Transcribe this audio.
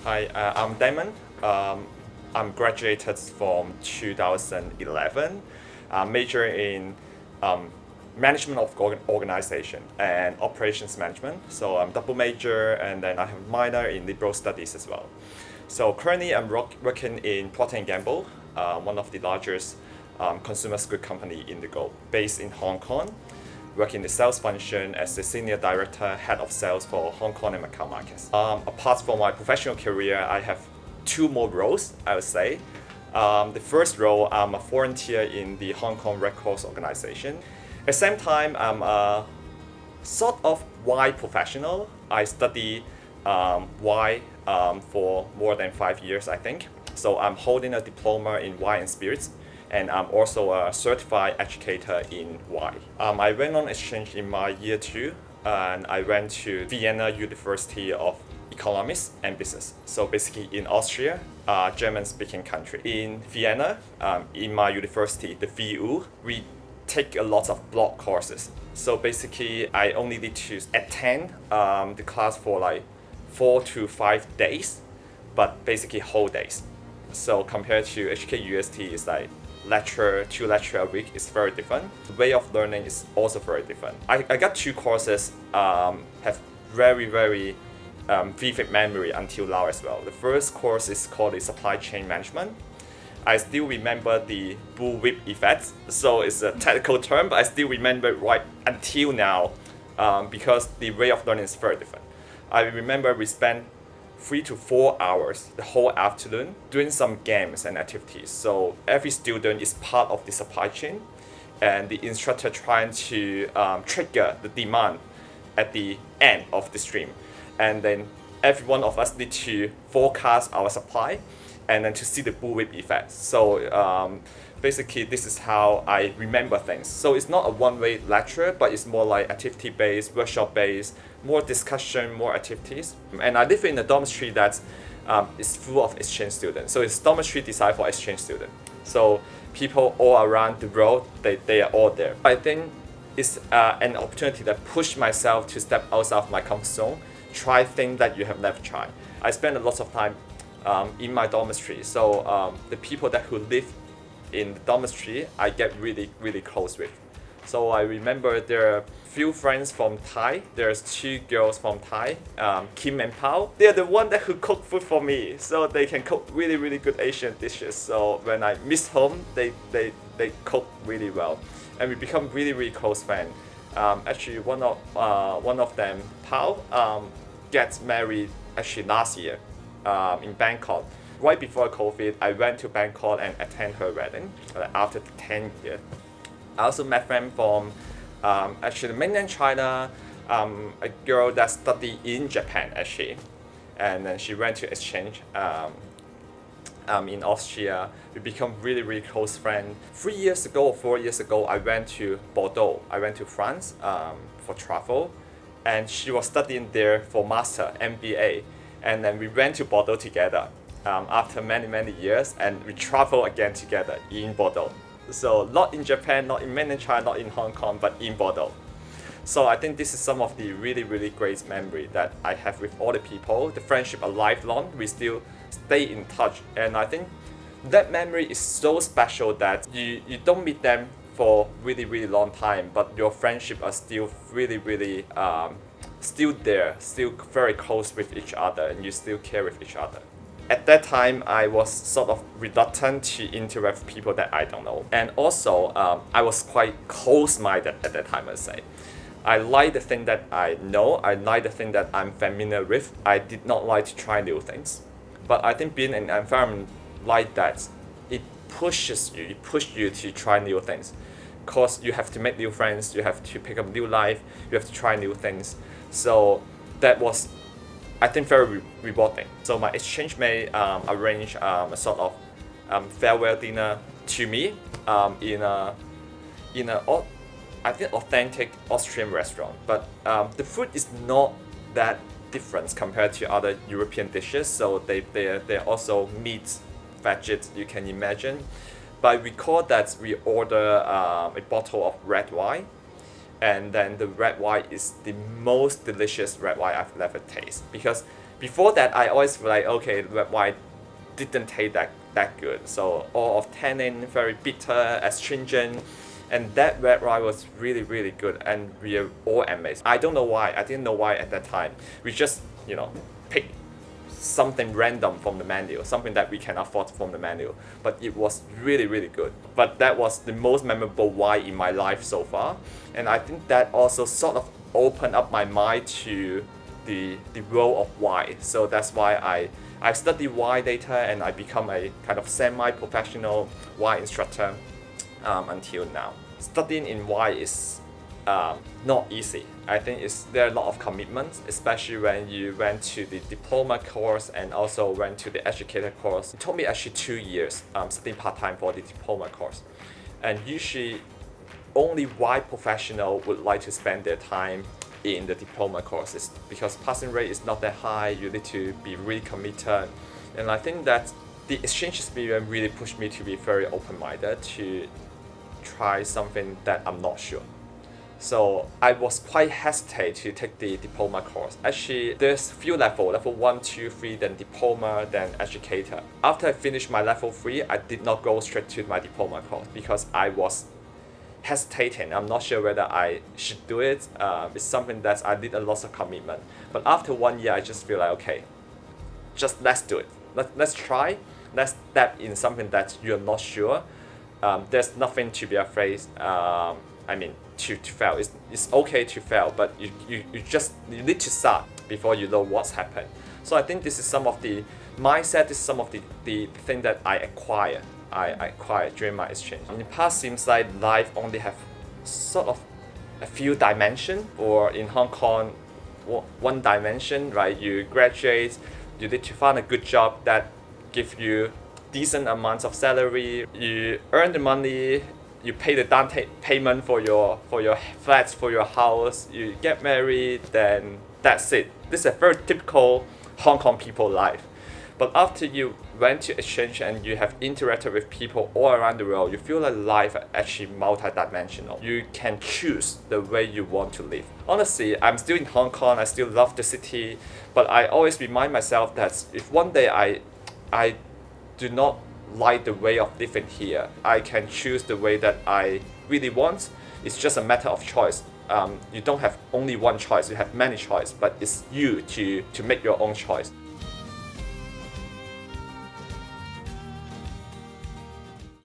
Hi, I'm Denman. I'm graduated from 2011. Major in um, management of organization and operations management. So I'm double major, and then I have a minor in liberal studies as well. So currently I'm working in Procter& Gamble, one of the largest consumer goods company in the globe, based in Hong Kong. Working in the sales function as the senior director, head of sales for Hong Kong and Macau markets. Apart from my professional career, I have two more roles, I would say. The first role, I'm a volunteer in the Hong Kong Red Cross organization. At the same time, I'm a sort of wine professional. I study wine for more than 5 years, I think. So I'm holding a diploma in wine and spirits, and I'm also a certified educator in wine. I went on exchange in my year two, and I went to Vienna University of Economics and Business. So basically in Austria, German-speaking country. In Vienna, in my university, the VU, we take a lot of block courses. So basically, I only need to attend the class for like 4 to 5 days, but basically whole days. So compared to HKUST, it's like two lecture a week is very different. The way of learning is also very different. I got two courses have very vivid memory until now as well. The first course is called the supply chain management. I still remember the bullwhip effect. So it's a technical term, but I still remember it right until now because the way of learning is very different. I remember we spent 3 to 4 hours the whole afternoon doing some games and activities. So every student is part of the supply chain, and the instructor trying to trigger the demand at the end of the stream. And then every one of us need to forecast our supply and then to see the bullwhip effect. So basically, this is how I remember things. So it's not a one-way lecture, but it's more like activity-based, workshop-based, more discussion, more activities. And I live in a dormitory that is full of exchange students. So it's dormitory designed for exchange students. So people all around the world, they are all there. I think it's an opportunity that pushed myself to step outside of my comfort zone, try things that you have never tried. I spend a lot of time in my dormitory. So the people who live in the dormitory, I get really close with. So I remember there are few friends from Thai. There's two girls from Thai, Kim and Pao. They're the one who cook food for me. So they can cook really good Asian dishes. So when I miss home, they cook really well, and we become really close friends. Actually, one of them, Pao, gets married actually last year in Bangkok. Right before COVID, I went to Bangkok and attend her wedding after 10 years. I also met friends from actually mainland China, a girl that studied in Japan actually, and then she went to exchange in Austria. We become really close friends. 3 years ago or 4 years ago, I went to Bordeaux. I went to France for travel, and she was studying there for master MBA, and then we went to Bordeaux together. After many years, and we travel again together in Bordeaux. So not in Japan, not in mainland China, not in Hong Kong, but in Bordeaux. So I think this is some of the really great memory that I have with all the people. The friendship are lifelong. We still stay in touch, and I think that memory is so special that you don't meet them for really long time, but your friendship are still really still there, still very close with each other, and you still care with each other. At that time, I was sort of reluctant to interact with people that I don't know. And also, I was quite close-minded at that time, I'd say. I like the thing that I know. I like the thing that I'm familiar with. I did not like to try new things. But I think being in an environment like that, it pushes you to try new things. Because you have to make new friends, you have to pick up new life, you have to try new things. So that was, I think, very rewarding. So my exchange mate arranged a sort of farewell dinner to me in a I think authentic Austrian restaurant. But the food is not that different compared to other European dishes. So they're also meat, veggies, you can imagine. But I recall that we order a bottle of red wine, and then the red wine is the most delicious red wine I've ever tasted, because Before that, I always feel like, okay, red wine didn't taste that good. So all of tannin, very bitter, astringent, and that red wine was really good, and we are all amazed. I don't know why. I didn't know why at that time. We just pick something random from the menu, something that we can afford from the menu, but it was really good. But that was the most memorable wine in my life so far, and I think that also sort of opened up my mind to the role of wine. So that's why I studied wine data, and I become a kind of semi-professional wine instructor until now. Studying in wine is not easy. I think there are a lot of commitments, especially when you went to the diploma course and also went to the educator course. It took me actually 2 years studying part-time for the diploma course. And usually only wine professional would like to spend their time in the diploma courses because passing rate is not that high. You need to be really committed. And I think that the exchange experience really pushed me to be very open-minded to try something that I'm not sure. So I was quite hesitant to take the diploma course. Actually, there's few levels, level 1, 2, 3, then diploma, then educator. After I finished my level 3, I did not go straight to my diploma course because I was hesitating. I'm not sure whether I should do it. It's something that I need a lot of commitment. But after 1 year, I just feel like, okay, just let's do it. Let's try. Let's step in something that you're not sure. There's nothing to be afraid. To fail. It's okay to fail, but you need to start before you know what's happened. So I think this is some of the mindset. This is some of the thing that I acquired during my exchange. In the past, seems like life only have sort of a few dimensions, or in Hong Kong, one dimension, right? You graduate, you need to find a good job that give you decent amounts of salary, you earn the money, you pay the down payment for your flat, for your house, you get married, then that's it. This is a very typical Hong Kong people life. But after you went to exchange and you have interacted with people all around the world, you feel like life is actually multi-dimensional. You can choose the way you want to live. Honestly, I'm still in Hong Kong, I still love the city, but I always remind myself that if one day I do not like the way of living here, I can choose the way that I really want. It's just a matter of choice. You don't have only one choice, you have many choices, but it's you to make your own choice.